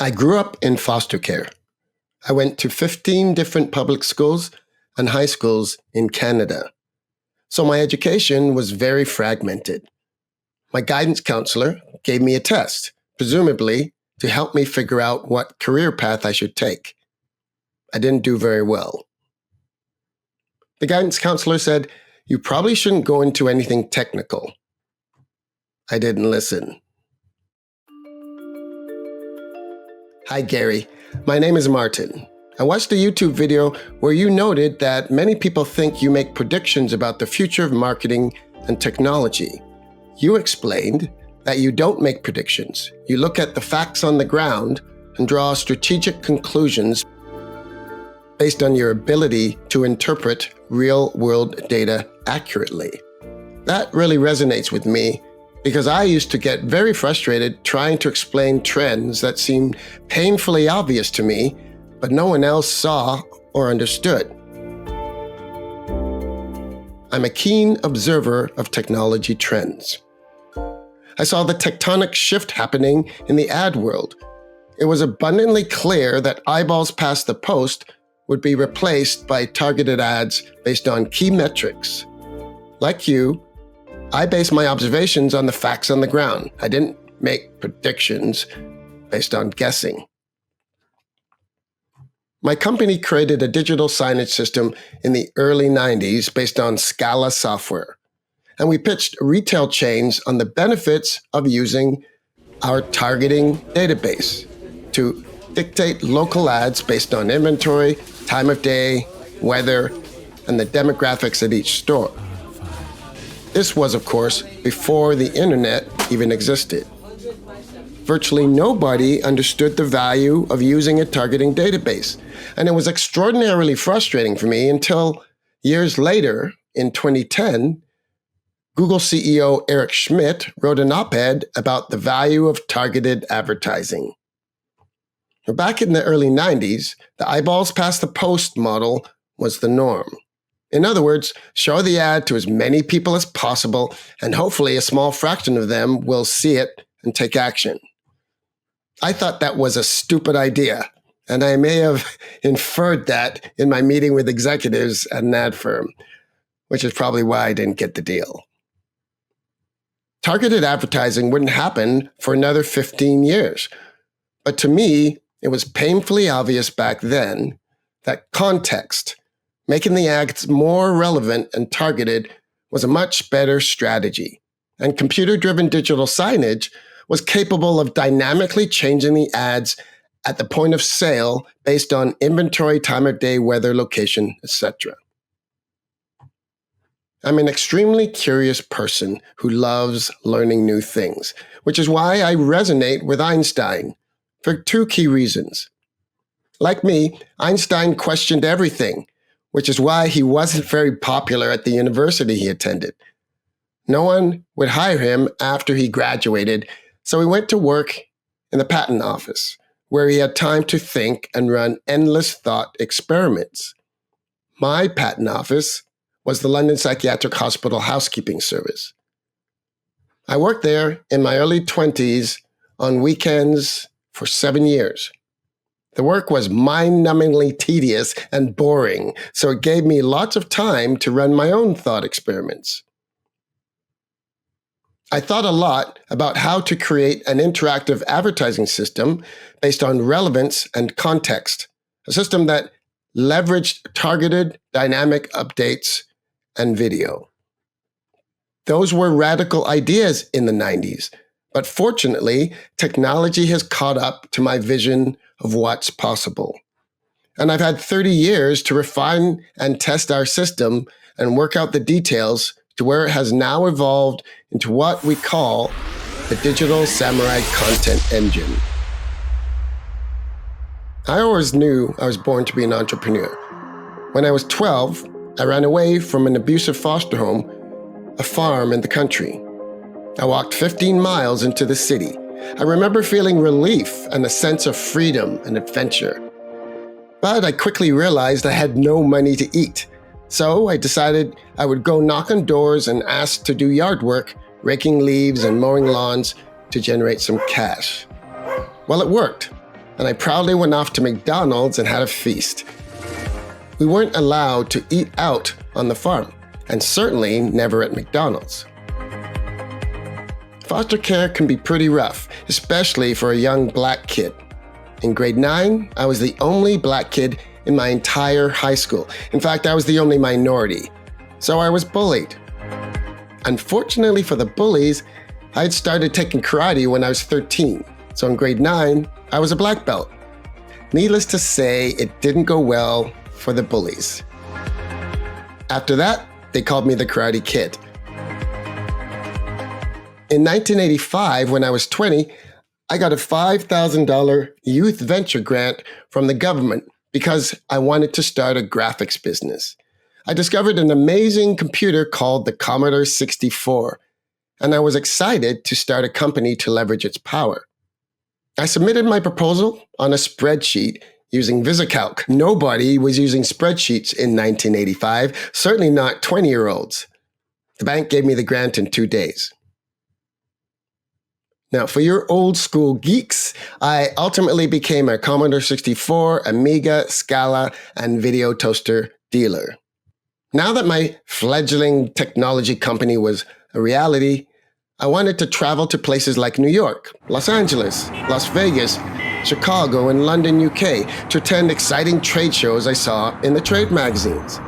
I grew up in foster care. I went to 15 different public schools and high schools in Canada. So my education was very fragmented. My guidance counselor gave me a test, presumably to help me figure out what career path I should take. I didn't do very well. The guidance counselor said, "You probably shouldn't go into anything technical." I didn't listen. Hi, Gary. My name is Martin. I watched a YouTube video where you noted that many people think you make predictions about the future of marketing and technology. You explained that you don't make predictions. You look at the facts on the ground and draw strategic conclusions based on your ability to interpret real-world data accurately. That really resonates with me because I used to get very frustrated trying to explain trends that seemed painfully obvious to me, but no one else saw or understood. I'm a keen observer of technology trends. I saw the tectonic shift happening in the ad world. It was abundantly clear that eyeballs past the post would be replaced by targeted ads based on key metrics. Like you, I based my observations on the facts on the ground. I didn't make predictions based on guessing. My company created a digital signage system in the early 90s based on Scala software, and we pitched retail chains on the benefits of using our targeting database to dictate local ads based on inventory, time of day, weather, and the demographics at each store. This was, of course, before the internet even existed. Virtually nobody understood the value of using a targeting database, and it was extraordinarily frustrating for me until years later, in 2010, Google CEO Eric Schmidt wrote an op-ed about the value of targeted advertising. Back in the early 90s, the eyeballs past the post model was the norm. In other words, show the ad to as many people as possible, and hopefully a small fraction of them will see it and take action. I thought that was a stupid idea, and I may have inferred that in my meeting with executives at an ad firm, which is probably why I didn't get the deal. Targeted advertising wouldn't happen for another 15 years, but to me, it was painfully obvious back then that context, making the ads more relevant and targeted, was a much better strategy, and computer-driven digital signage was capable of dynamically changing the ads at the point of sale based on inventory, time of day, weather, location, etc. I'm an extremely curious person who loves learning new things, which is why I resonate with Einstein for two key reasons. Like me, Einstein questioned everything, which is why he wasn't very popular at the university he attended. No one would hire him after he graduated, so he went to work in the patent office, where he had time to think and run endless thought experiments. My patent office was the London Psychiatric Hospital Housekeeping Service. I worked there in my early 20s on weekends for 7 years. The work was mind-numbingly tedious and boring, so it gave me lots of time to run my own thought experiments. I thought a lot about how to create an interactive advertising system based on relevance and context, a system that leveraged targeted dynamic updates and video. Those were radical ideas in the 90s, but fortunately, technology has caught up to my vision of what's possible. And I've had 30 years to refine and test our system and work out the details to where it has now evolved into what we call the Digital Samurai Content Engine. I always knew I was born to be an entrepreneur. When I was 12, I ran away from an abusive foster home, a farm in the country. I walked 15 miles into the city. I remember feeling relief and a sense of freedom and adventure. But I quickly realized I had no money to eat. So I decided I would go knock on doors and ask to do yard work, raking leaves and mowing lawns to generate some cash. Well, it worked. and I proudly went off to McDonald's and had a feast. We weren't allowed to eat out on the farm, and certainly never at McDonald's. Foster care can be pretty rough, especially for a young black kid. In grade 9, I was the only black kid in my entire high school. In fact, I was the only minority, so I was bullied. Unfortunately for the bullies, I had started taking karate when I was 13, so in grade 9, I was a black belt. Needless to say, it didn't go well for the bullies. After that, they called me the Karate Kid. In 1985, when I was 20, I got a $5,000 youth venture grant from the government because I wanted to start a graphics business. I discovered an amazing computer called the Commodore 64, and I was excited to start a company to leverage its power. I submitted my proposal on a spreadsheet using VisiCalc. Nobody was using spreadsheets in 1985, certainly not 20-year-olds. The bank gave me the grant in 2 days. Now, for your old school geeks, I ultimately became a Commodore 64, Amiga, Scala, and video toaster dealer. Now that my fledgling technology company was a reality, I wanted to travel to places like New York, Los Angeles, Las Vegas, Chicago, and London, UK, to attend exciting trade shows I saw in the trade magazines.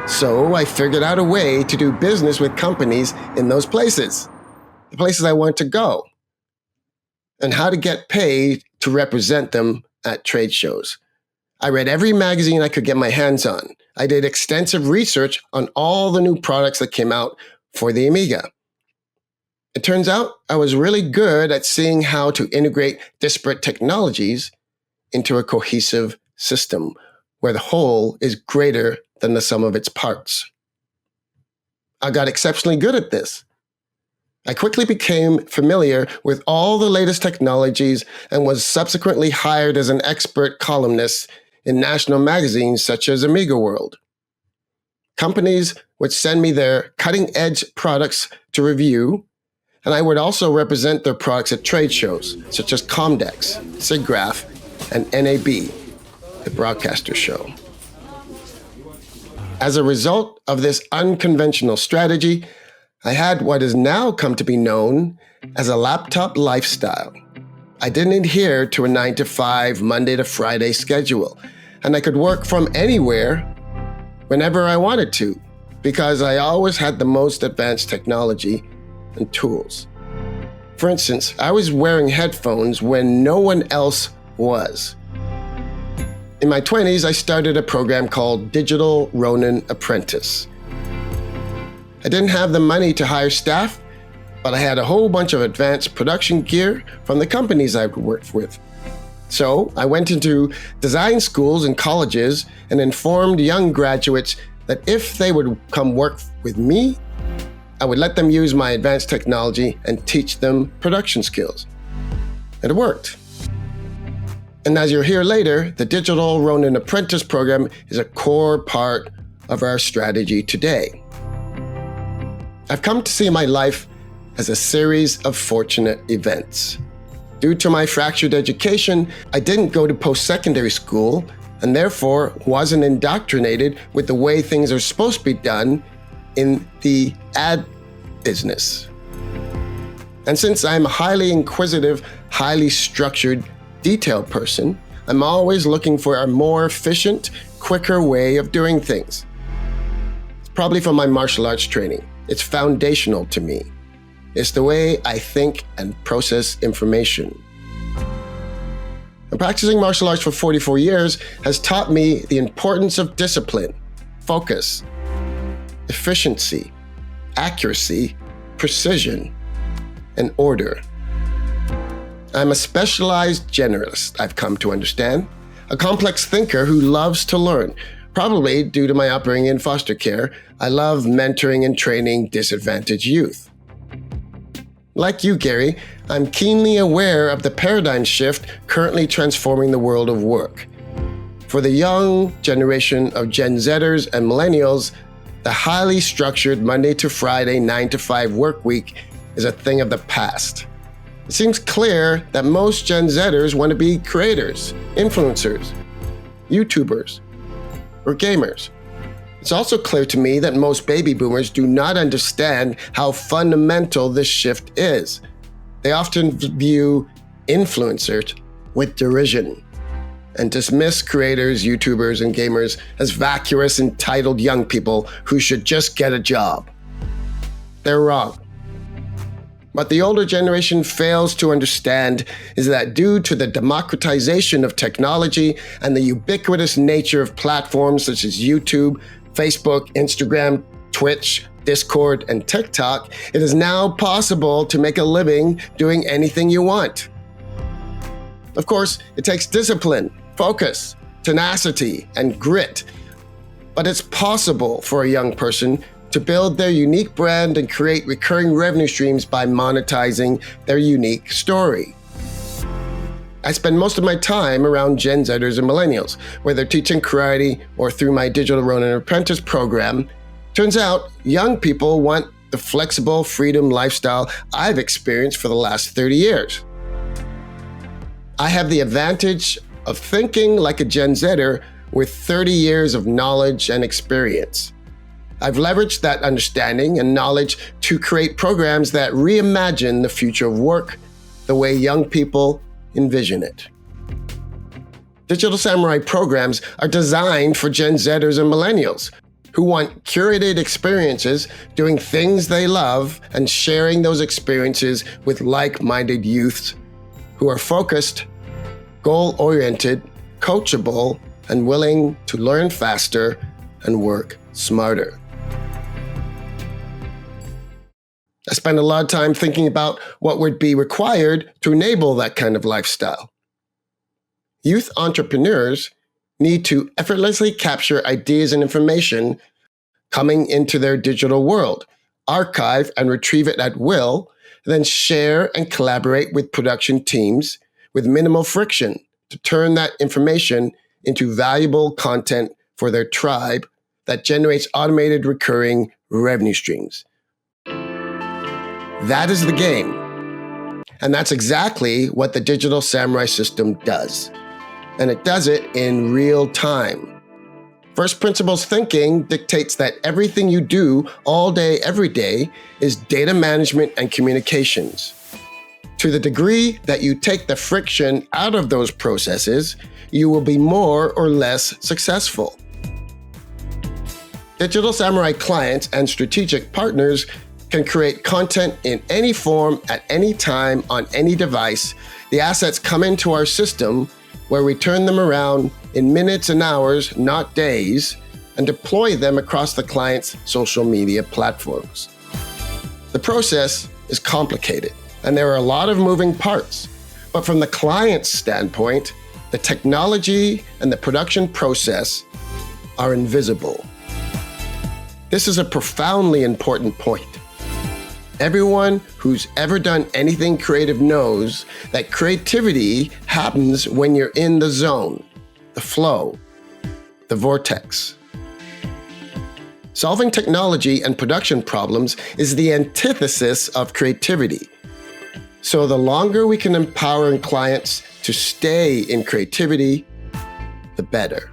So I figured out a way to do business with companies in those places, the places I want to go, and how to get paid to represent them at trade shows. I read every magazine I could get my hands on. I did extensive research on all the new products that came out for the Amiga. It turns out I was really good at seeing how to integrate disparate technologies into a cohesive system where the whole is greater than the sum of its parts. I got exceptionally good at this. I quickly became familiar with all the latest technologies and was subsequently hired as an expert columnist in national magazines such as Amiga World. Companies would send me their cutting-edge products to review, and I would also represent their products at trade shows such as Comdex, SIGGRAPH, and NAB, the broadcaster show. As a result of this unconventional strategy, I had what has now come to be known as a laptop lifestyle. I didn't adhere to a 9-to-5, Monday to Friday schedule, and I could work from anywhere whenever I wanted to, because I always had the most advanced technology and tools. For instance, I was wearing headphones when no one else was. In my 20s, I started a program called Digital Ronin Apprentice. I didn't have the money to hire staff, but I had a whole bunch of advanced production gear from the companies I've worked with. So I went into design schools and colleges and informed young graduates that if they would come work with me, I would let them use my advanced technology and teach them production skills. It worked. And as you'll hear later, the Digital Ronin Apprentice program is a core part of our strategy today. I've come to see my life as a series of fortunate events. Due to my fractured education, I didn't go to post-secondary school and therefore wasn't indoctrinated with the way things are supposed to be done in the ad business. And since I'm a highly inquisitive, highly structured, detailed person, I'm always looking for a more efficient, quicker way of doing things. It's probably from my martial arts training. It's foundational to me. It's the way I think and process information. And practicing martial arts for 44 years has taught me the importance of discipline, focus, efficiency, accuracy, precision, and order. I'm a specialized generalist, I've come to understand, a complex thinker who loves to learn. Probably due to my upbringing in foster care, I love mentoring and training disadvantaged youth. Like you, Gary, I'm keenly aware of the paradigm shift currently transforming the world of work. For the young generation of Gen Zers and millennials, the highly structured Monday to Friday 9-to-5 work week is a thing of the past. It seems clear that most Gen Zers want to be creators, influencers, YouTubers, or gamers. It's also clear to me that most baby boomers do not understand how fundamental this shift is. They often view influencers with derision and dismiss creators, YouTubers, and gamers as vacuous, entitled young people who should just get a job. They're wrong. What the older generation fails to understand is that due to the democratization of technology and the ubiquitous nature of platforms such as YouTube, Facebook, Instagram, Twitch, Discord, and TikTok, it is now possible to make a living doing anything you want. Of course, it takes discipline, focus, tenacity, and grit, but it's possible for a young person to build their unique brand and create recurring revenue streams by monetizing their unique story. I spend most of my time around Gen Zers and millennials, whether teaching karate or through my Digital Ronin Apprentice program. Turns out, young people want the flexible freedom lifestyle I've experienced for the last 30 years. I have the advantage of thinking like a Gen Zer with 30 years of knowledge and experience. I've leveraged that understanding and knowledge to create programs that reimagine the future of work the way young people envision it. Digital Samurai programs are designed for Gen Zers and millennials who want curated experiences, doing things they love, and sharing those experiences with like-minded youths who are focused, goal-oriented, coachable, and willing to learn faster and work smarter. I spend a lot of time thinking about what would be required to enable that kind of lifestyle. Youth entrepreneurs need to effortlessly capture ideas and information coming into their digital world, archive and retrieve it at will, then share and collaborate with production teams with minimal friction to turn that information into valuable content for their tribe that generates automated recurring revenue streams. That is the game. And that's exactly what the Digital Samurai system does. And it does it in real time. First principles thinking dictates that everything you do all day, every day is data management and communications. To the degree that you take the friction out of those processes, you will be more or less successful. Digital Samurai clients and strategic partners can create content in any form at any time on any device. The assets come into our system where we turn them around in minutes and hours, not days, and deploy them across the client's social media platforms. The process is complicated, and there are a lot of moving parts. But from the client's standpoint, the technology and the production process are invisible. This is a profoundly important point. Everyone who's ever done anything creative knows that creativity happens when you're in the zone, the flow, the vortex. Solving technology and production problems is the antithesis of creativity. So the longer we can empower clients to stay in creativity, the better.